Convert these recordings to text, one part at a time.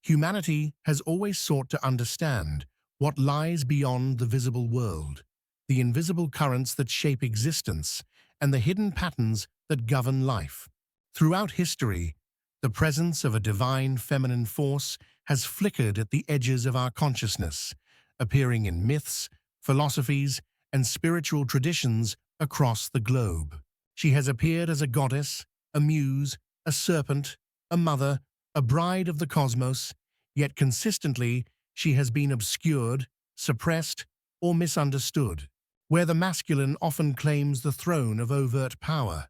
Humanity has always sought to understand what lies beyond the visible world, the invisible currents that shape existence, and the hidden patterns that govern life. Throughout history, the presence of a divine feminine force has flickered at the edges of our consciousness, appearing in myths, philosophies, and spiritual traditions across the globe. She has appeared as a goddess, a muse, a serpent, a mother, a bride of the cosmos, yet consistently she has been obscured, suppressed, or misunderstood. Where the masculine often claims the throne of overt power,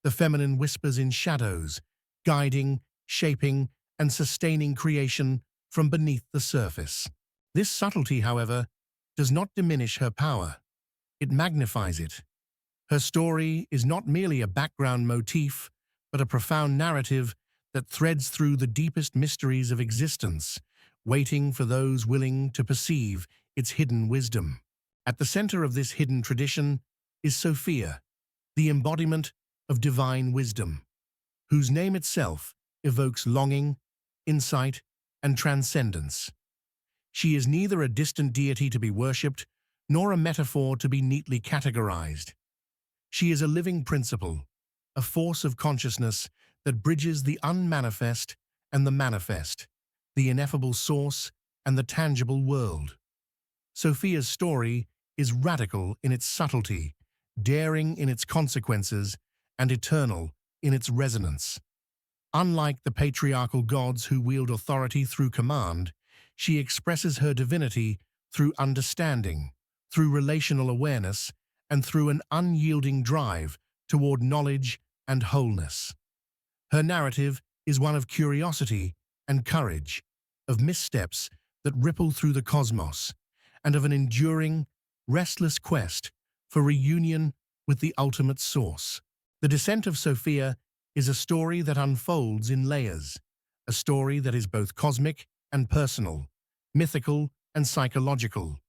the feminine whispers in shadows, guiding, shaping, and sustaining creation from beneath the surface. This subtlety, however, does not diminish her power. It magnifies it. Her story is not merely a background motif, but a profound narrative that threads through the deepest mysteries of existence, waiting for those willing to perceive its hidden wisdom. At the center of this hidden tradition is Sophia, the embodiment of divine wisdom, whose name itself evokes longing, insight, and transcendence. She is neither a distant deity to be worshipped, nor a metaphor to be neatly categorized. She is a living principle, a force of consciousness that bridges the unmanifest and the manifest, the ineffable source and the tangible world. Sophia's story is radical in its subtlety, daring in its consequences, and eternal in its resonance. Unlike the patriarchal gods who wield authority through command, she expresses her divinity through understanding, through relational awareness, and through an unyielding drive toward knowledge and wholeness. Her narrative is one of curiosity and courage, of missteps that ripple through the cosmos, and of an enduring, restless quest for reunion with the ultimate source. The descent of Sophia is a story that unfolds in layers, a story that is both cosmic and personal, mythical and psychological,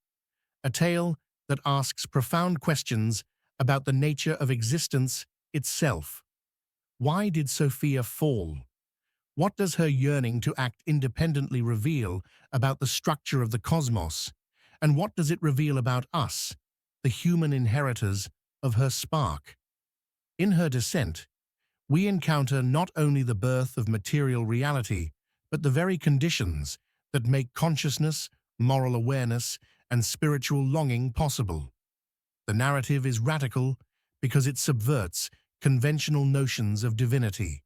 a tale that asks profound questions about the nature of existence itself. Why did Sophia fall? What does her yearning to act independently reveal about the structure of the cosmos? And what does it reveal about us, the human inheritors of her spark? In her descent, we encounter not only the birth of material reality, but the very conditions that make consciousness, moral awareness, and spiritual longing possible. The narrative is radical because it subverts conventional notions of divinity.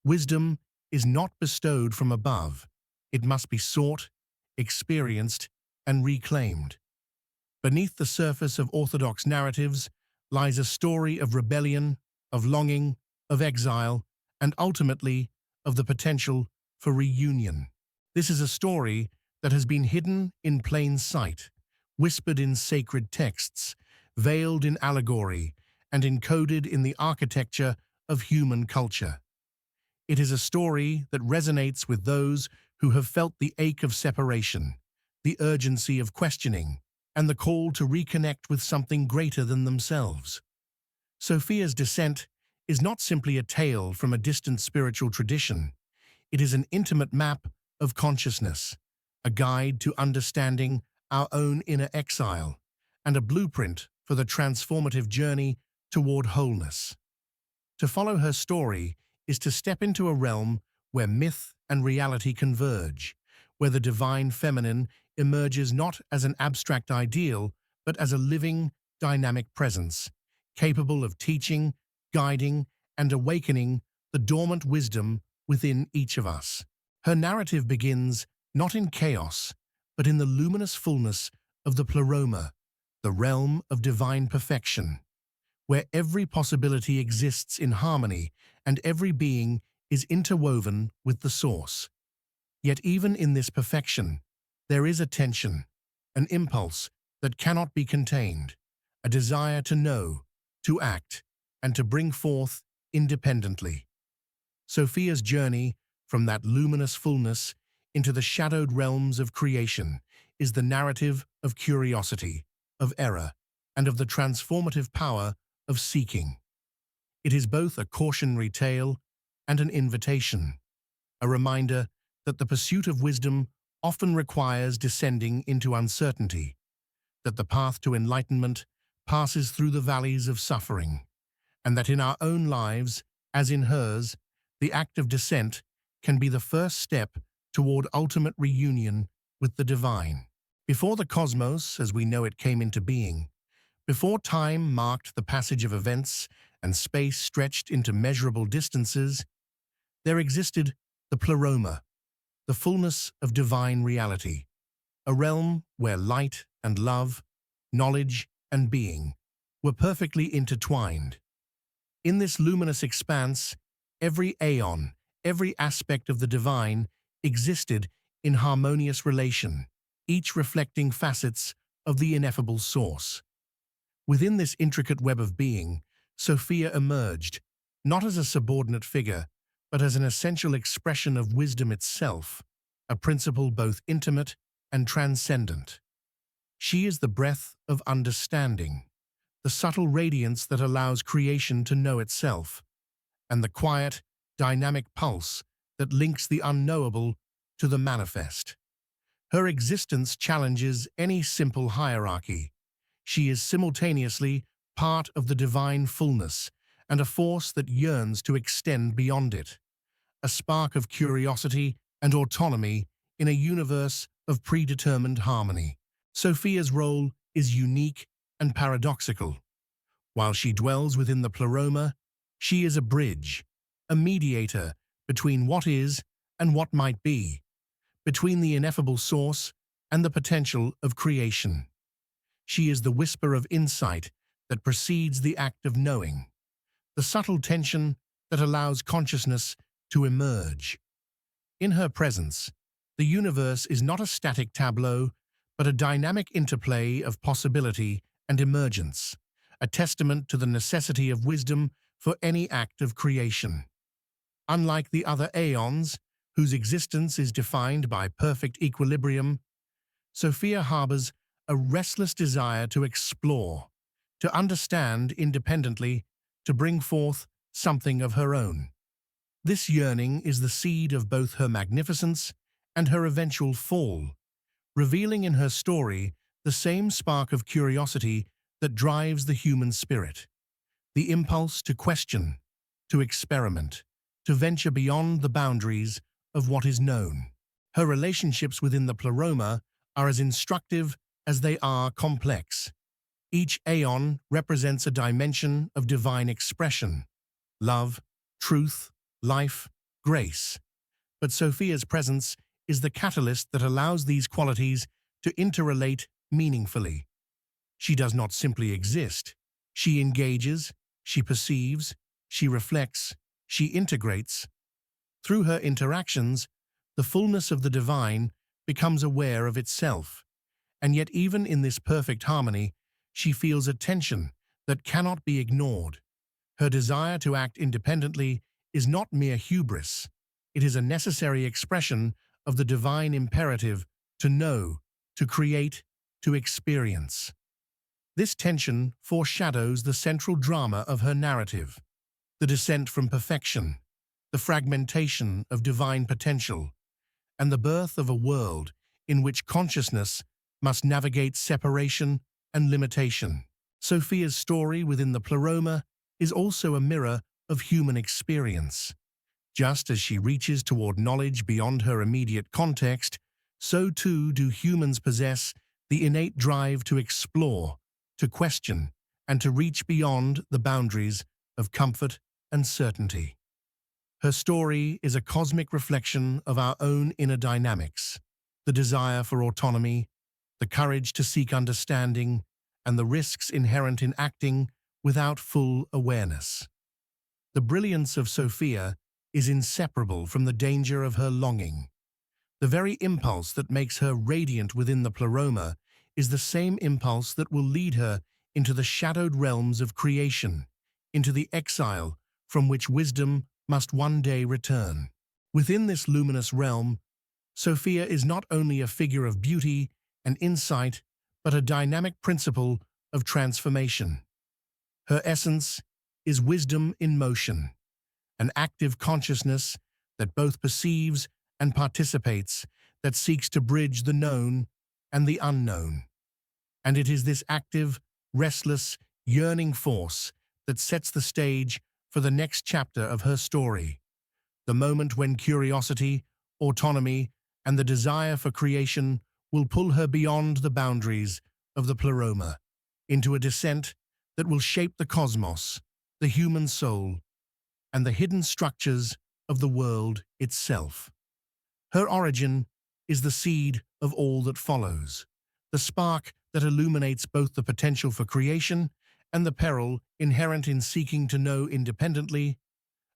Wisdom is not bestowed from above. It must be sought, experienced, and reclaimed. Beneath the surface of orthodox narratives lies a story of rebellion, of longing, of exile, and ultimately of the potential for reunion. This is a story that has been hidden in plain sight, whispered in sacred texts, veiled in allegory, and encoded in the architecture of human culture. It is a story that resonates with those who have felt the ache of separation, the urgency of questioning, and the call to reconnect with something greater than themselves. Sophia's descent is not simply a tale from a distant spiritual tradition. It is an intimate map of consciousness, a guide to understanding our own inner exile, and a blueprint for the transformative journey toward wholeness. To follow her story is to step into a realm where myth and reality converge, where the divine feminine emerges not as an abstract ideal, but as a living, dynamic presence, capable of teaching, guiding, and awakening the dormant wisdom within each of us. Her narrative begins not in chaos, but in the luminous fullness of the pleroma, the realm of divine perfection, where every possibility exists in harmony and every being is interwoven with the source. Yet even in this perfection, there is a tension, an impulse that cannot be contained, a desire to know, to act, and to bring forth independently. Sophia's journey from that luminous fullness into the shadowed realms of creation is the narrative of curiosity, of error, and of the transformative power of seeking. It is both a cautionary tale and an invitation, a reminder that the pursuit of wisdom often requires descending into uncertainty, that the path to enlightenment passes through the valleys of suffering, and that in our own lives, as in hers, the act of descent can be the first step toward ultimate reunion with the divine. Before the cosmos, as we know it, came into being, before time marked the passage of events and space stretched into measurable distances, there existed the pleroma, the fullness of divine reality, a realm where light and love, knowledge and being were perfectly intertwined. In this luminous expanse, every aeon, every aspect of the divine existed in harmonious relation, each reflecting facets of the ineffable source. Within this intricate web of being, Sophia emerged, not as a subordinate figure, but as an essential expression of wisdom itself, a principle both intimate and transcendent. She is the breath of understanding, the subtle radiance that allows creation to know itself, and the quiet, dynamic pulse that links the unknowable to the manifest. Her existence challenges any simple hierarchy. She is simultaneously part of the divine fullness and a force that yearns to extend beyond it, a spark of curiosity and autonomy in a universe of predetermined harmony. Sophia's role is unique and paradoxical. While she dwells within the pleroma, she is a bridge, a mediator between what is and what might be, between the ineffable source and the potential of creation. She is the whisper of insight that precedes the act of knowing, the subtle tension that allows consciousness to emerge. In her presence, the universe is not a static tableau, but a dynamic interplay of possibility and emergence, a testament to the necessity of wisdom for any act of creation. Unlike the other aeons, whose existence is defined by perfect equilibrium, Sophia harbors a restless desire to explore, to understand independently, to bring forth something of her own. This yearning is the seed of both her magnificence and her eventual fall, revealing in her story the same spark of curiosity that drives the human spirit, the impulse to question, to experiment, to venture beyond the boundaries of what is known. Her relationships within the pleroma are as instructive as they are complex. Each aeon represents a dimension of divine expression, love, truth, life, grace. But Sophia's presence is the catalyst that allows these qualities to interrelate meaningfully. She does not simply exist. She engages, she perceives, she reflects, she integrates. Through her interactions, the fullness of the divine becomes aware of itself. And yet even in this perfect harmony, she feels a tension that cannot be ignored. Her desire to act independently is not mere hubris. It is a necessary expression of the divine imperative to know, to create, to experience. This tension foreshadows the central drama of her narrative, the descent from perfection, the fragmentation of divine potential, and the birth of a world in which consciousness must navigate separation and limitation. Sophia's story within the pleroma is also a mirror of human experience. Just as she reaches toward knowledge beyond her immediate context, so too do humans possess the innate drive to explore, to question, and to reach beyond the boundaries of comfort and certainty. Her story is a cosmic reflection of our own inner dynamics, the desire for autonomy, the courage to seek understanding, and the risks inherent in acting without full awareness. The brilliance of Sophia is inseparable from the danger of her longing. The very impulse that makes her radiant within the pleroma is the same impulse that will lead her into the shadowed realms of creation, into the exile from which wisdom must one day return. Within this luminous realm, Sophia is not only a figure of beauty and insight, but a dynamic principle of transformation. Her essence is wisdom in motion, an active consciousness that both perceives and participates that seeks to bridge the known and the unknown. And it is this active, restless, yearning force that sets the stage for the next chapter of her story, the moment when curiosity, autonomy, and the desire for creation will pull her beyond the boundaries of the pleroma into a descent that will shape the cosmos, the human soul, and the hidden structures of the world itself. Her origin is the seed of all that follows, the spark that illuminates both the potential for creation and the peril inherent in seeking to know independently,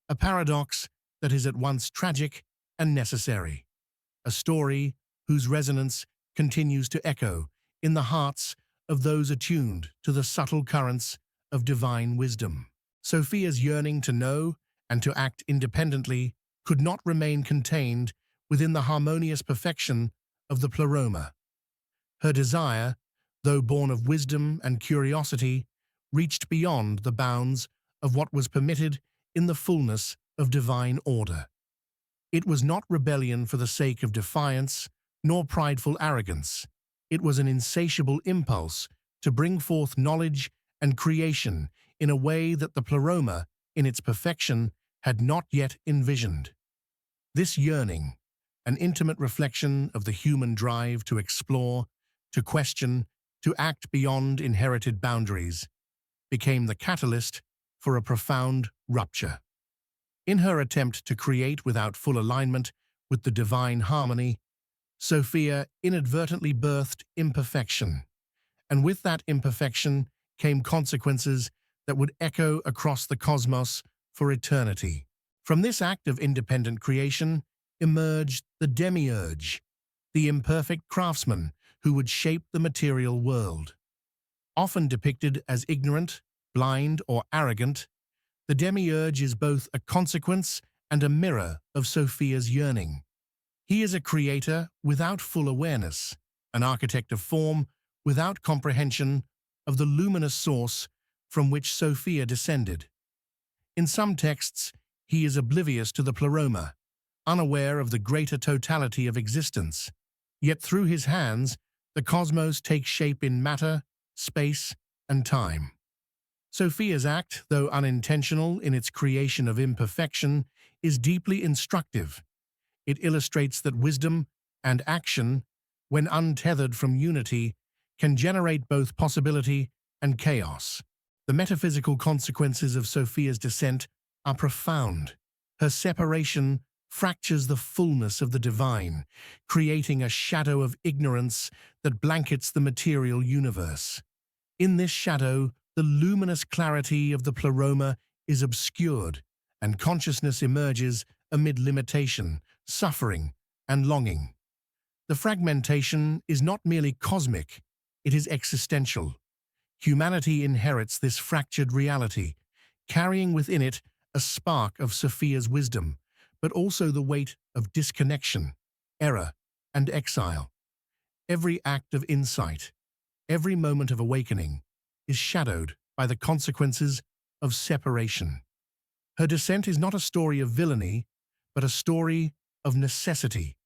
a paradox that is at once tragic and necessary, a story whose resonance continues to echo in the hearts of those attuned to the subtle currents of divine wisdom. Sophia's yearning to know and to act independently could not remain contained within the harmonious perfection of the pleroma. Her desire, though born of wisdom and curiosity, reached beyond the bounds of what was permitted in the fullness of divine order. It was not rebellion for the sake of defiance, nor prideful arrogance. It was an insatiable impulse to bring forth knowledge and creation in a way that the pleroma, in its perfection, had not yet envisioned. This yearning, an intimate reflection of the human drive to explore, to question, to act beyond inherited boundaries, became the catalyst for a profound rupture. In her attempt to create without full alignment with the divine harmony, Sophia inadvertently birthed imperfection, and with that imperfection came consequences that would echo across the cosmos for eternity. From this act of independent creation emerged the demiurge, the imperfect craftsman who would shape the material world. Often depicted as ignorant, blind, or arrogant, the demiurge is both a consequence and a mirror of Sophia's yearning. He is a creator without full awareness, an architect of form without comprehension of the luminous source from which Sophia descended. In some texts, he is oblivious to the pleroma, unaware of the greater totality of existence. Yet through his hands, the cosmos takes shape in matter, space, and time. Sophia's act, though unintentional in its creation of imperfection, is deeply instructive. It illustrates that wisdom and action, when untethered from unity, can generate both possibility and chaos. The metaphysical consequences of Sophia's descent are profound. Her separation fractures the fullness of the divine, creating a shadow of ignorance that blankets the material universe. In this shadow, the luminous clarity of the pleroma is obscured, and consciousness emerges amid limitation, suffering, and longing. The fragmentation is not merely cosmic, it is existential. Humanity inherits this fractured reality, carrying within it a spark of Sophia's wisdom, but also the weight of disconnection, error, and exile. Every act of insight, every moment of awakening, is shadowed by the consequences of separation. Her descent is not a story of villainy, but a story of necessity,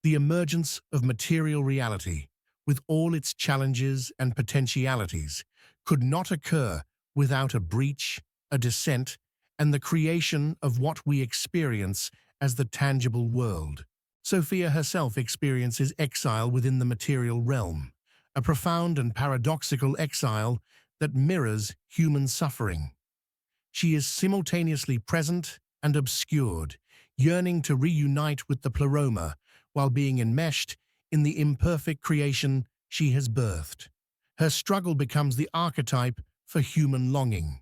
the emergence of material reality, with all its challenges and potentialities, could not occur without a breach, a descent, and the creation of what we experience as the tangible world. Sophia herself experiences exile within the material realm, a profound and paradoxical exile that mirrors human suffering. She is simultaneously present and obscured, yearning to reunite with the pleroma while being enmeshed in the imperfect creation she has birthed. Her struggle becomes the archetype for human longing,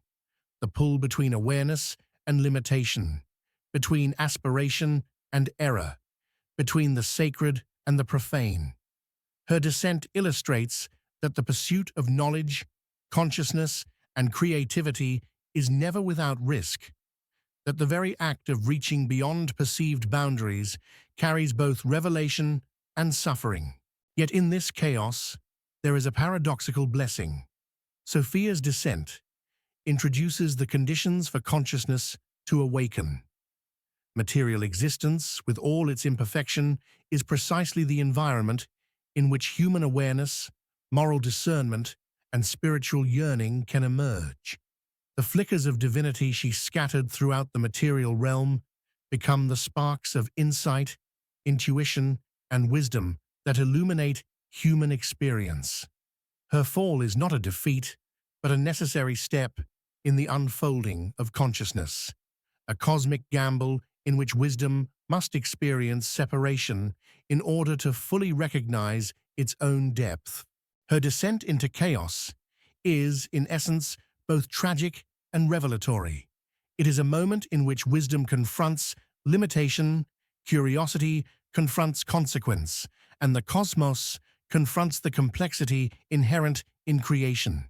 the pull between awareness and limitation, between aspiration and error, between the sacred and the profane. Her descent illustrates that the pursuit of knowledge, consciousness, and creativity is never without risk, that the very act of reaching beyond perceived boundaries carries both revelation and suffering. Yet in this chaos, there is a paradoxical blessing. Sophia's descent introduces the conditions for consciousness to awaken. Material existence, with all its imperfection, is precisely the environment in which human awareness, moral discernment, and spiritual yearning can emerge. The flickers of divinity she scattered throughout the material realm become the sparks of insight, intuition, and wisdom that illuminate human experience. Her fall is not a defeat, but a necessary step in the unfolding of consciousness, a cosmic gamble in which wisdom must experience separation in order to fully recognize its own depth. Her descent into chaos is, in essence, both tragic and revelatory. It is a moment in which wisdom confronts limitation, curiosity confronts consequence, and the cosmos confronts the complexity inherent in creation.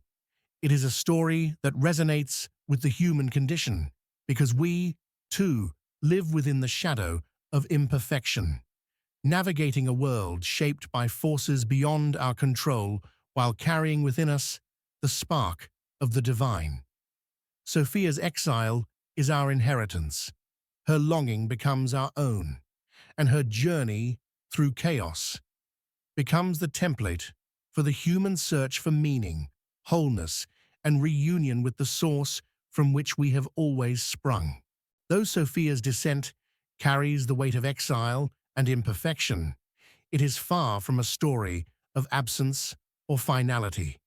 It is a story that resonates with the human condition, because we, too, live within the shadow of imperfection, navigating a world shaped by forces beyond our control while carrying within us the spark of the divine. Sophia's exile is our inheritance. Her longing becomes our own, and her journey through chaos becomes the template for the human search for meaning, wholeness, and reunion with the source from which we have always sprung. Though Sophia's descent carries the weight of exile and imperfection, it is far from a story of absence or finality.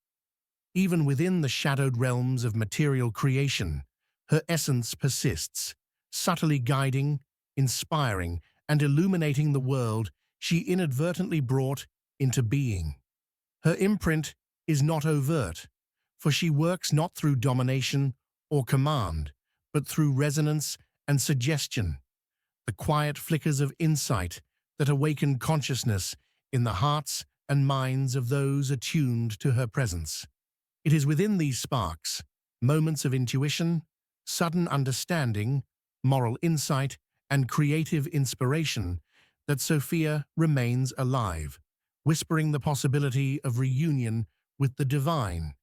Even within the shadowed realms of material creation, her essence persists, subtly guiding, inspiring, and illuminating the world she inadvertently brought into being. Her imprint is not overt, for she works not through domination or command, but through resonance and suggestion, the quiet flickers of insight that awaken consciousness in the hearts and minds of those attuned to her presence. It is within these sparks, moments of intuition, sudden understanding, moral insight, and creative inspiration, that Sophia remains alive, whispering the possibility of reunion with the divine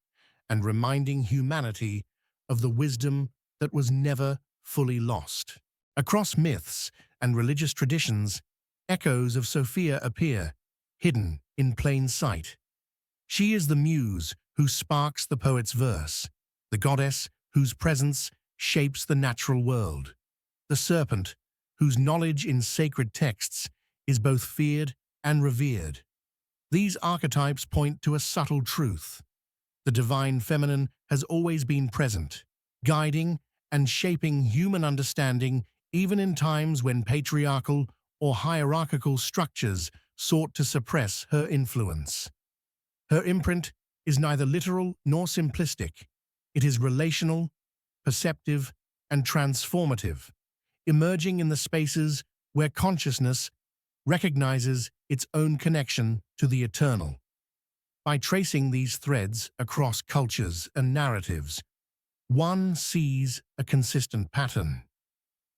and reminding humanity of the wisdom that was never fully lost. Across myths and religious traditions, echoes of Sophia appear, hidden in plain sight. She is the muse who sparks the poet's verse, the goddess whose presence shapes the natural world, the serpent whose knowledge in sacred texts is both feared and revered. These archetypes point to a subtle truth. The divine feminine has always been present, guiding and shaping human understanding even in times when patriarchal or hierarchical structures sought to suppress her influence. Her imprint is neither literal nor simplistic. It is relational, perceptive, and transformative, emerging in the spaces where consciousness recognizes its own connection to the eternal. By tracing these threads across cultures and narratives, one sees a consistent pattern.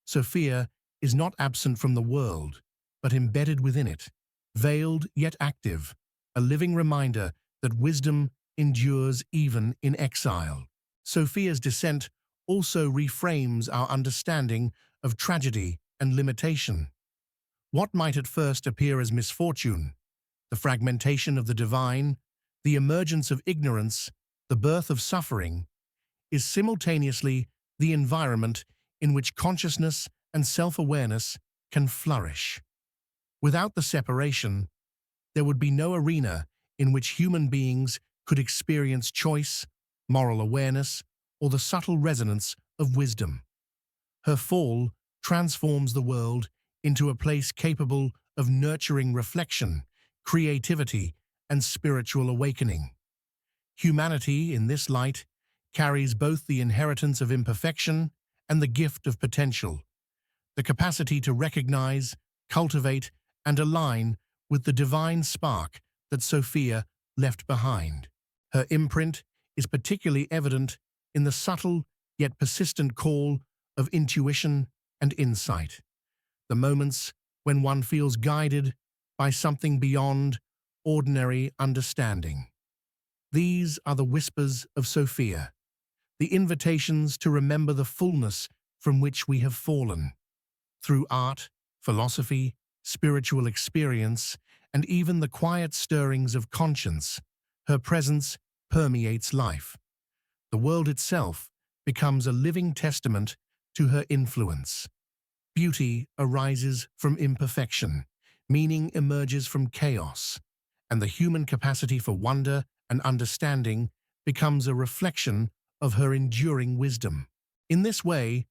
Sophia is not absent from the world, but embedded within it, veiled yet active, a living reminder that wisdom endures even in exile. Sophia's descent also reframes our understanding of tragedy and limitation. What might at first appear as misfortune, the fragmentation of the divine, the emergence of ignorance, the birth of suffering, is simultaneously the environment in which consciousness and self-awareness can flourish. Without the separation, there would be no arena in which human beings could experience choice, moral awareness, or the subtle resonance of wisdom. Her fall transforms the world into a place capable of nurturing reflection, creativity, and spiritual awakening. Humanity, in this light, carries both the inheritance of imperfection and the gift of potential, the capacity to recognize, cultivate, and align with the divine spark that Sophia left behind. Her imprint is particularly evident in the subtle yet persistent call of intuition and insight, the moments when one feels guided by something beyond ordinary understanding. These are the whispers of Sophia, the invitations to remember the fullness from which we have fallen. Through art, philosophy, spiritual experience, and even the quiet stirrings of conscience, her presence permeates life. The world itself becomes a living testament to her influence. Beauty arises from imperfection, meaning emerges from chaos, and the human capacity for wonder and understanding becomes a reflection of her enduring wisdom. In this way,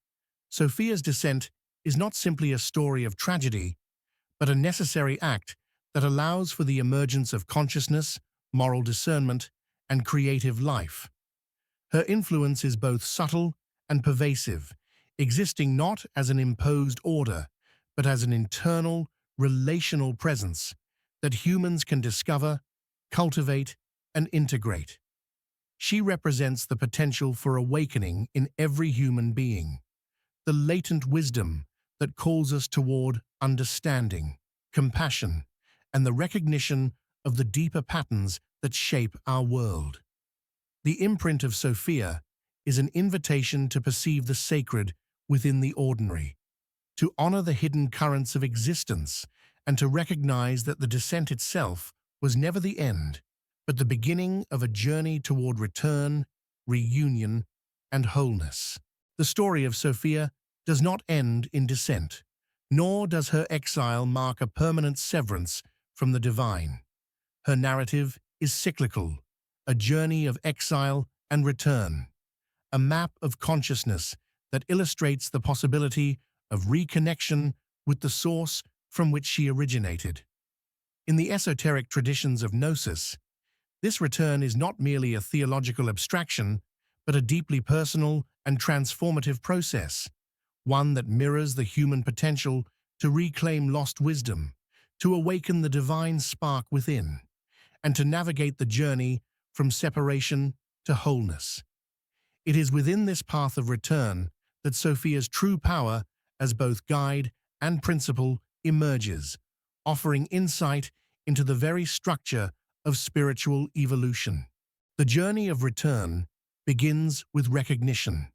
Sophia's descent is not simply a story of tragedy, but a necessary act that allows for the emergence of consciousness, moral discernment, and creative life. Her influence is both subtle and pervasive, existing not as an imposed order, but as an internal, relational presence that humans can discover, cultivate, and integrate. She represents the potential for awakening in every human being, the latent wisdom that calls us toward understanding, compassion, and the recognition of the deeper patterns that shape our world. The imprint of Sophia is an invitation to perceive the sacred within the ordinary, to honor the hidden currents of existence, and to recognize that the descent itself was never the end, but the beginning of a journey toward return, reunion, and wholeness. The story of Sophia does not end in descent, nor does her exile mark a permanent severance from the divine. Her narrative is cyclical, a journey of exile and return, a map of consciousness that illustrates the possibility of reconnection with the source from which she originated. In the esoteric traditions of Gnosis, this return is not merely a theological abstraction, but a deeply personal and transformative process, one that mirrors the human potential to reclaim lost wisdom, to awaken the divine spark within, and to navigate the journey from separation to wholeness. It is within this path of return that Sophia's true power as both guide and principle emerges, offering insight into the very structure of spiritual evolution. The journey of return begins with recognition,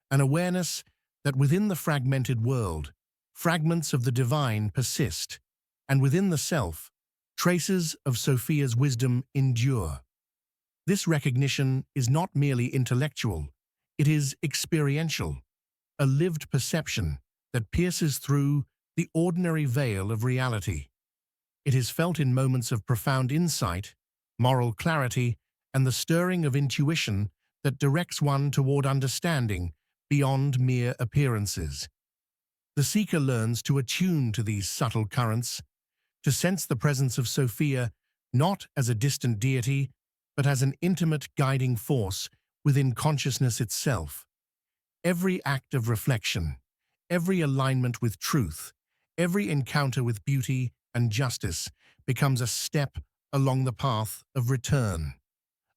an awareness that within the fragmented world, fragments of the divine persist, and within the self, traces of Sophia's wisdom endure. This recognition is not merely intellectual, it is experiential, a lived perception that pierces through the ordinary veil of reality. It is felt in moments of profound insight, moral clarity, and the stirring of intuition that directs one toward understanding beyond mere appearances. The seeker learns to attune to these subtle currents, to sense the presence of Sophia not as a distant deity, but as an intimate guiding force within consciousness itself. Every act of reflection, every alignment with truth, every encounter with beauty and justice becomes a step along the path of return,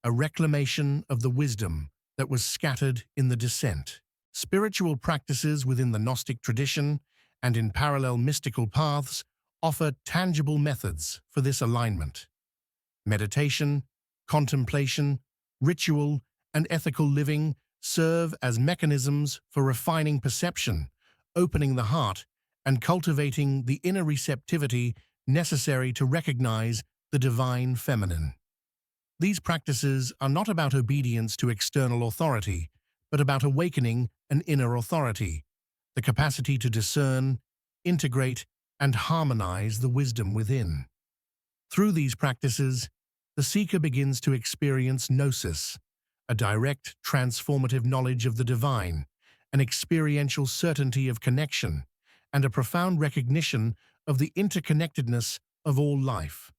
a reclamation of the wisdom that was scattered in the descent. Spiritual practices within the Gnostic tradition and in parallel mystical paths offer tangible methods for this alignment. Meditation, contemplation, ritual, and ethical living serve as mechanisms for refining perception, opening the heart, and cultivating the inner receptivity necessary to recognize the divine feminine. These practices are not about obedience to external authority, but about awakening an inner authority, the capacity to discern, integrate, and harmonize the wisdom within. Through these practices, the seeker begins to experience gnosis, a direct, transformative knowledge of the divine, an experiential certainty of connection, and a profound recognition of the interconnectedness of all life.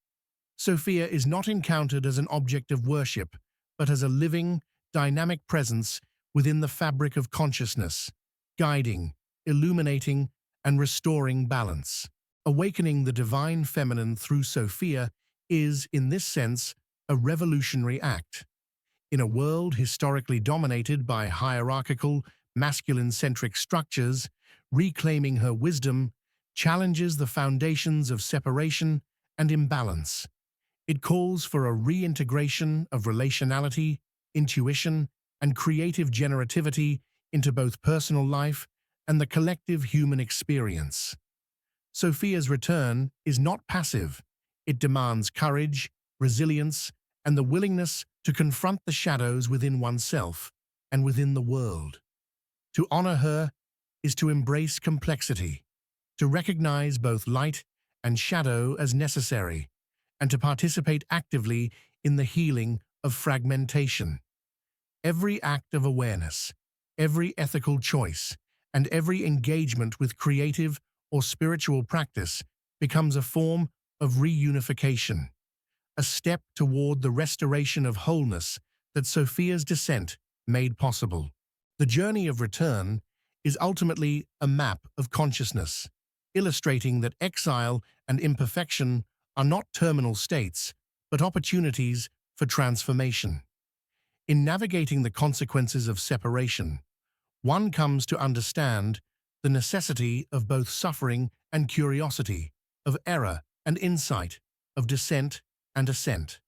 Sophia is not encountered as an object of worship, but as a living, dynamic presence within the fabric of consciousness, guiding, illuminating, and restoring balance. Awakening the divine feminine through Sophia is, in this sense, a revolutionary act. In a world historically dominated by hierarchical, masculine-centric structures, reclaiming her wisdom challenges the foundations of separation and imbalance. It calls for a reintegration of relationality, intuition, and creative generativity into both personal life and the collective human experience. Sophia's return is not passive. It demands courage, resilience, and the willingness to confront the shadows within oneself and within the world. To honor her is to embrace complexity, to recognize both light and shadow as necessary, and to participate actively in the healing of fragmentation. Every act of awareness, every ethical choice, and every engagement with creative or spiritual practice becomes a form of reunification, a step toward the restoration of wholeness that Sophia's descent made possible. The journey of return is ultimately a map of consciousness, illustrating that exile and imperfection are not terminal states, but opportunities for transformation. In navigating the consequences of separation, one comes to understand the necessity of both suffering and curiosity, of error and insight, of descent and ascent.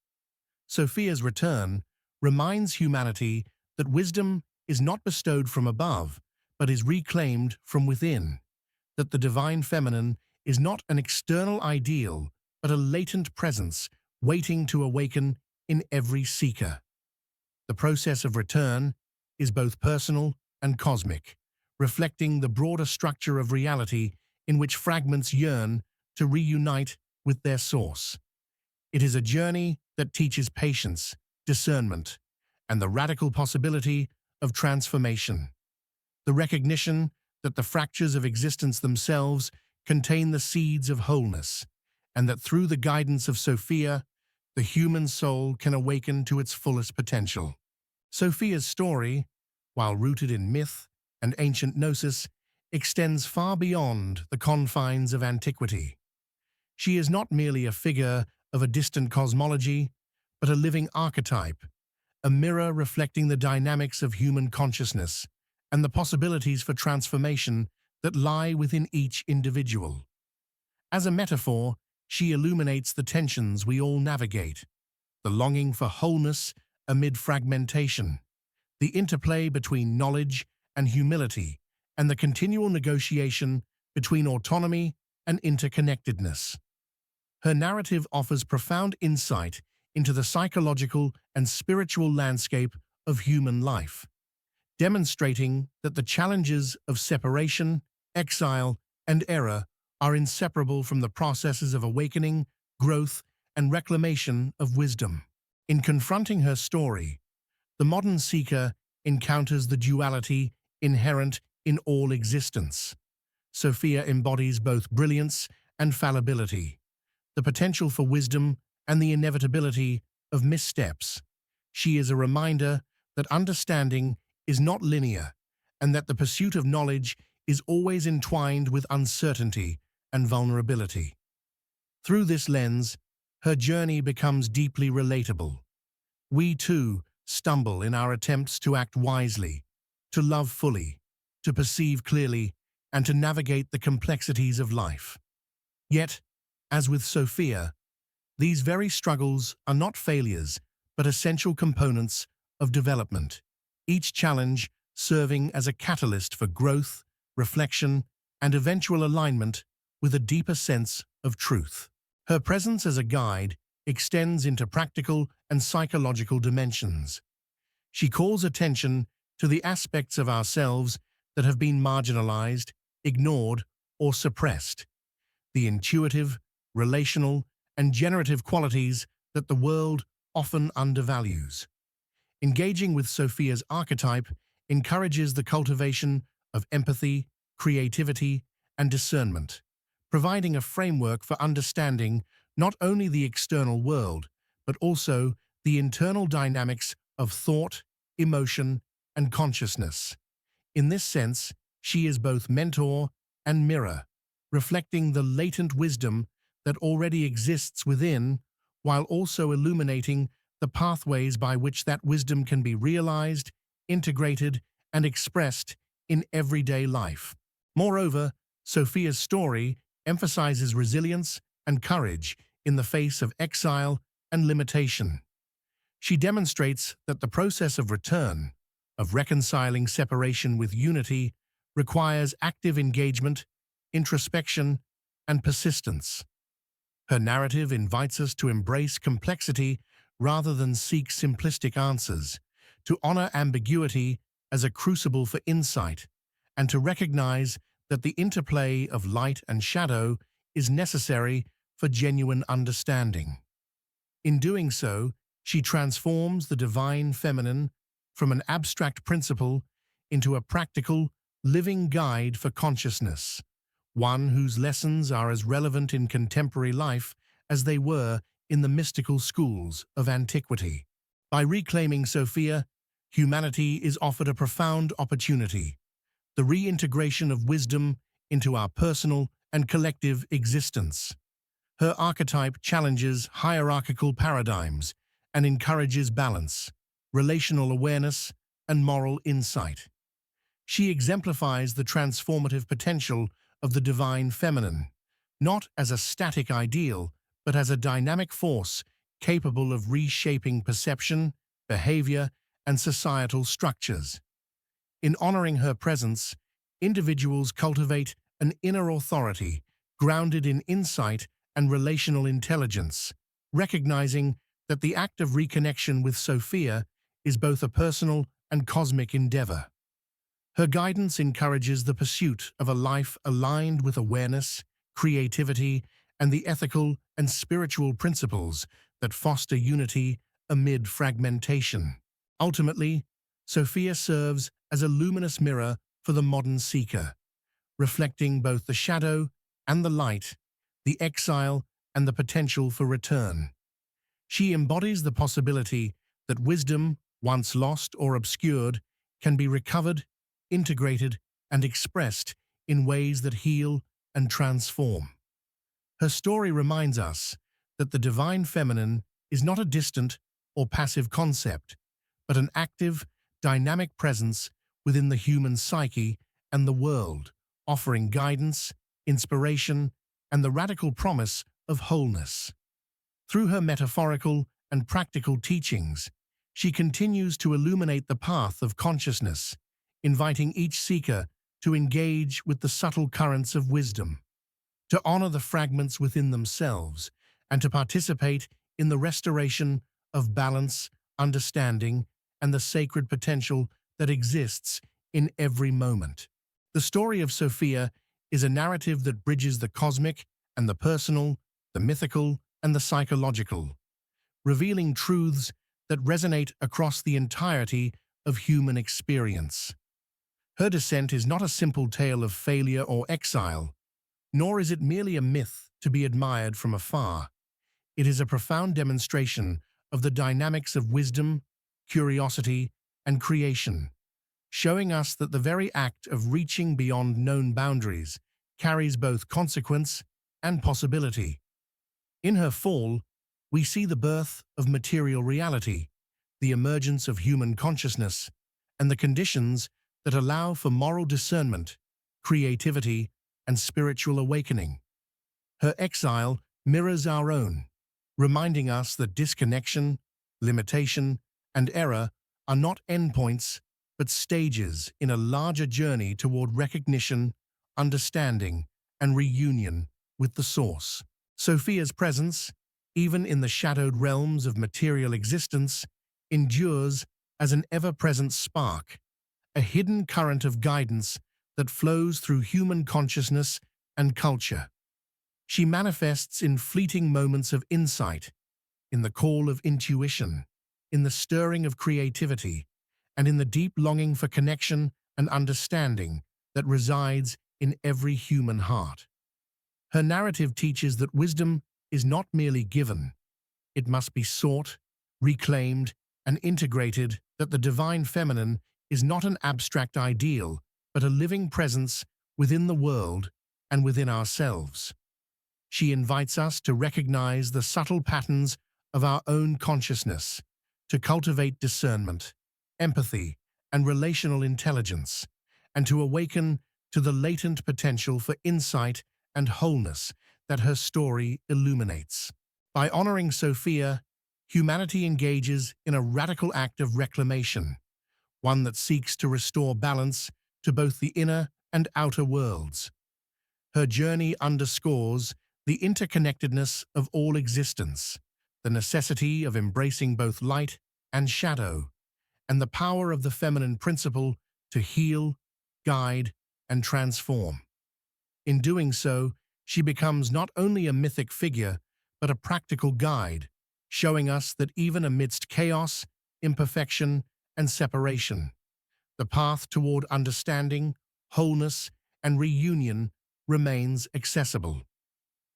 Sophia's return reminds humanity that wisdom is not bestowed from above, but is reclaimed from within, that the divine feminine is not an external ideal, but a latent presence waiting to awaken in every seeker. The process of return is both personal and cosmic, reflecting the broader structure of reality in which fragments yearn to reunite with their source. It is a journey that teaches patience, discernment, and the radical possibility of transformation. The recognition that the fractures of existence themselves contain the seeds of wholeness, and that through the guidance of Sophia, the human soul can awaken to its fullest potential. Sophia's story, while rooted in myth and ancient gnosis, extends far beyond the confines of antiquity. She is not merely a figure of a distant cosmology, but a living archetype, a mirror reflecting the dynamics of human consciousness and the possibilities for transformation that lie within each individual. As a metaphor, she illuminates the tensions we all navigate, the longing for wholeness amid fragmentation, the interplay between knowledge and humility, and the continual negotiation between autonomy and interconnectedness. Her narrative offers profound insight into the psychological and spiritual landscape of human life, demonstrating that the challenges of separation, exile, and error are inseparable from the processes of awakening, growth, and reclamation of wisdom. In confronting her story, the modern seeker encounters the duality inherent in all existence. Sophia embodies both brilliance and fallibility, the potential for wisdom and the inevitability of missteps. She is a reminder that understanding is not linear, and that the pursuit of knowledge is always entwined with uncertainty and vulnerability. Through this lens, her journey becomes deeply relatable. We, too, stumble in our attempts to act wisely, to love fully, to perceive clearly, and to navigate the complexities of life. Yet, as with Sophia, these very struggles are not failures, but essential components of development, each challenge serving as a catalyst for growth, reflection, and eventual alignment with a deeper sense of truth. Her presence as a guide extends into practical and psychological dimensions. She calls attention to the aspects of ourselves that have been marginalized, ignored, or suppressed, the intuitive, relational, and generative qualities that the world often undervalues. Engaging with Sophia's archetype encourages the cultivation of empathy, creativity, and discernment, providing a framework for understanding not only the external world, but also the internal dynamics of thought, emotion, and consciousness. In this sense, she is both mentor and mirror, reflecting the latent wisdom that already exists within, while also illuminating the pathways by which that wisdom can be realized, integrated, and expressed in everyday life. Moreover, Sophia's story emphasizes resilience and courage in the face of exile and limitation. She demonstrates that the process of return, of reconciling separation with unity, requires active engagement, introspection, and persistence. Her narrative invites us to embrace complexity rather than seek simplistic answers, to honor ambiguity as a crucible for insight, and to recognize that the interplay of light and shadow is necessary for genuine understanding. In doing so, she transforms the divine feminine from an abstract principle into a practical, living guide for consciousness, one whose lessons are as relevant in contemporary life as they were in the mystical schools of antiquity. By reclaiming Sophia, humanity is offered a profound opportunity: the reintegration of wisdom into our personal and collective existence. Her archetype challenges hierarchical paradigms and encourages balance, relational awareness, and moral insight. She exemplifies the transformative potential of the divine feminine, not as a static ideal, but as a dynamic force capable of reshaping perception, behavior, and societal structures. In honoring her presence, individuals cultivate an inner authority grounded in insight and relational intelligence, recognizing that the act of reconnection with Sophia is both a personal and cosmic endeavor. Her guidance encourages the pursuit of a life aligned with awareness, creativity, and the ethical and spiritual principles that foster unity amid fragmentation. Ultimately, Sophia serves as a luminous mirror for the modern seeker, reflecting both the shadow and the light, the exile and the potential for return. She embodies the possibility that wisdom, once lost or obscured, can be recovered, integrated, and expressed in ways that heal and transform. Her story reminds us that the divine feminine is not a distant or passive concept, but an active, dynamic presence within the human psyche and the world, offering guidance, inspiration, and the radical promise of wholeness. Through her metaphorical and practical teachings, she continues to illuminate the path of consciousness, inviting each seeker to engage with the subtle currents of wisdom, to honor the fragments within themselves, and to participate in the restoration of balance, understanding, and the sacred potential that exists in every moment. The story of Sophia is a narrative that bridges the cosmic and the personal, the mythical and the psychological, revealing truths that resonate across the entirety of human experience. Her descent is not a simple tale of failure or exile, nor is it merely a myth to be admired from afar. It is a profound demonstration of the dynamics of wisdom, curiosity, and creation, showing us that the very act of reaching beyond known boundaries carries both consequence and possibility. In her fall, we see the birth of material reality, the emergence of human consciousness, and the conditions that allow for moral discernment, creativity, and spiritual awakening. Her exile mirrors our own, reminding us that disconnection, limitation, and error are not endpoints, but stages in a larger journey toward recognition, understanding, and reunion with the Source. Sophia's presence, even in the shadowed realms of material existence, endures as an ever-present spark, a hidden current of guidance that flows through human consciousness and culture. She manifests in fleeting moments of insight, in the call of intuition, in the stirring of creativity, and in the deep longing for connection and understanding that resides in every human heart. Her narrative teaches that wisdom is not merely given, it must be sought, reclaimed, and integrated, that the divine feminine is not an abstract ideal, but a living presence within the world and within ourselves. She invites us to recognize the subtle patterns of our own consciousness, to cultivate discernment, empathy, and relational intelligence, and to awaken to the latent potential for insight and wholeness that her story illuminates. By honoring Sophia, humanity engages in a radical act of reclamation, one that seeks to restore balance to both the inner and outer worlds. Her journey underscores the interconnectedness of all existence, the necessity of embracing both light and shadow, and the power of the feminine principle to heal, guide, and transform. In doing so, she becomes not only a mythic figure, but a practical guide, showing us that even amidst chaos, imperfection, and separation, the path toward understanding, wholeness, and reunion remains accessible.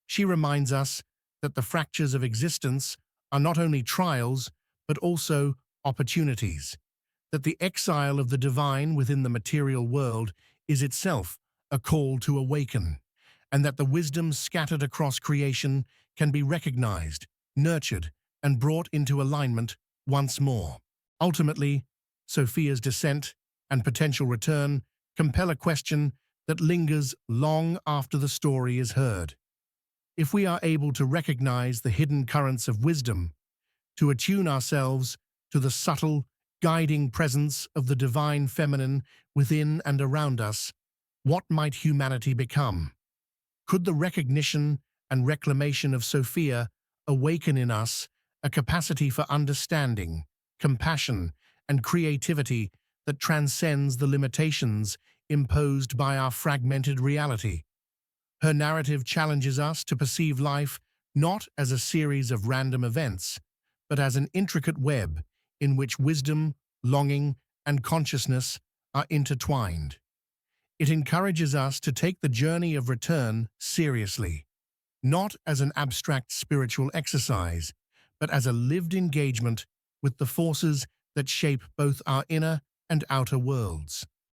She reminds us that the fractures of existence are not only trials, but also opportunities, that the exile of the divine within the material world is itself a call to awaken, and that the wisdom scattered across creation can be recognized, nurtured, and brought into alignment once more. Ultimately, Sophia's descent and potential return compel a question that lingers long after the story is heard. If we are able to recognize the hidden currents of wisdom, to attune ourselves to the subtle, guiding presence of the divine feminine within and around us, what might humanity become? Could the recognition and reclamation of Sophia awaken in us a capacity for understanding, compassion, and creativity that transcends the limitations imposed by our fragmented reality? Her narrative challenges us to perceive life not as a series of random events, but as an intricate web in which wisdom, longing, and consciousness are intertwined. It encourages us to take the journey of return seriously, not as an abstract spiritual exercise, but as a lived engagement with the forces that shape both our inner and outer worlds.